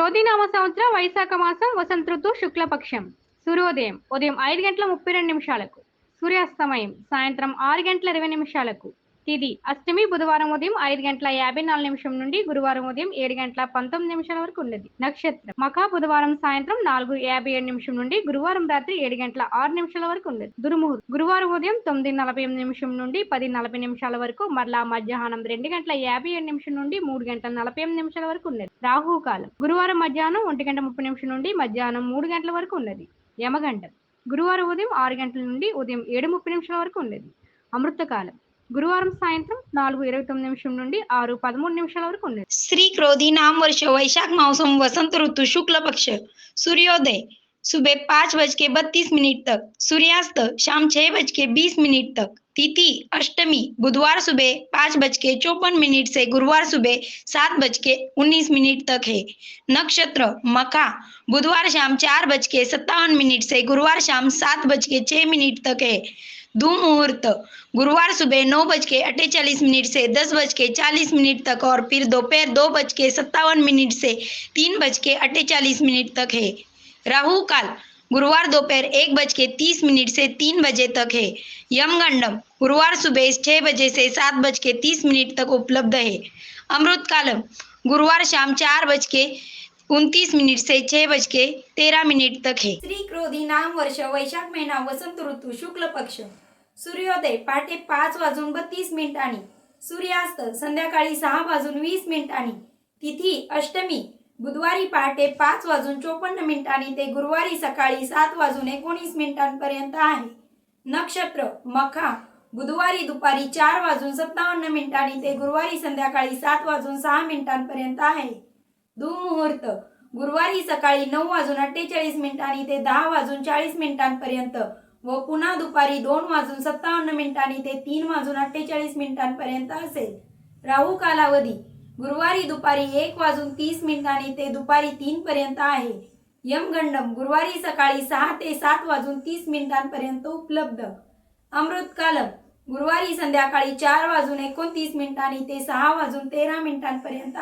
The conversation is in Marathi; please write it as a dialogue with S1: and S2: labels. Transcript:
S1: క్రోధినామ సంవత్సరం వైశాఖ మాసం వసంత ఋతువు శుక్లపక్షం. సూర్యోదయం ఉదయం 5:32 సూర్యాస్తమయం సాయంత్రం 6:20 తిథి అష్టమి బుధవారం ఉదయం 5:54 నుండి గురువారం ఉదయం 7:19 వరకు ఉన్నది. నక్షత్రం మఖ బుధవారం సాయంత్రం 4:57 నుండి గురువారం రాత్రి 7:06 వరకు ఉన్నది. దుర్ముహూర్తం గురువారం ఉదయం 9:48 నుండి 10:40 వరకు, మరలా మధ్యాహ్నం 2:57 నుండి 3:48 వరకు ఉన్నది. రాహుకాలం గురువారం మధ్యాహ్నం 1:30 నుండి మధ్యాహ్నం 3 గంటల వరకు ఉన్నది. యమగండం గురువారం ఉదయం 6 గంటల నుండి ఉదయం 7:30 వరకు ఉన్నది. అమృతకాలం गुरुवार सायंत्रम 4:29 నుండి 6:13 వరకు ఉన్నది.
S2: श्री क्रोधी नाम वर्ष वैशाख मौसम वसंत ऋतु शुक्ल पक्ष सूर्योदय सुबह 5:32 तक, सूर्यास्त शाम 6:20 तक, तिथि अष्टमी बुधवार सुबह 5:54 से गुरुवार सुबह 7:19 तक है। नक्षत्र मखा बुधवार शाम 4:57 से गुरुवार शाम 7:06 तक है। दुमुहूर्त गुरुवार सुबह 9:48 से 10:40 तक और फिर दोपहर 2:57 से 3:48 तक है। राहु काल गुरुवार दोपहर 1:30 से 3 बजे तक है। यमगंडम गुरुवार सुबह 6 बजे से 7:30 तक उपलब्ध है। अमृत कालम गुरुवार शाम 4:29 से 6:13 तक है।
S3: श्री क्रोधी नाम वर्ष वैशाख महीना वसंत ऋतू शुक्ल पक्ष सूर्योदय पहाटे 5:32 सूर्यास्त संध्याकाळी 6:20 तिथी अष्टमी बुधवारी पहाटे 5:54 ते गुरुवारी सकाळी 7:19 पर्यंत आहे। नक्षत्र मखा बुधवारी दुपारी 4:57 ते गुरुवारी संध्याकाळी 7:06 पर्यंत आहे। दुमुहूर्त गुरुवारी सकाळी 9:48 ते 10:40 पर्यंत व पुन्हा दुपारी 2:57 ते 3:48 पर्यंत असेल। राहू कालावधी गुरुवारी दुपारी 1:30 ते दुपारी 3 पर्यंत आहे। यमगंडम गुरुवारी सकाळी 6 ते 7:30 पर्यंत उपलब्ध। अमृत कालम गुरुवारी संध्याकाळी 4:29 ते 6:13 पर्यंत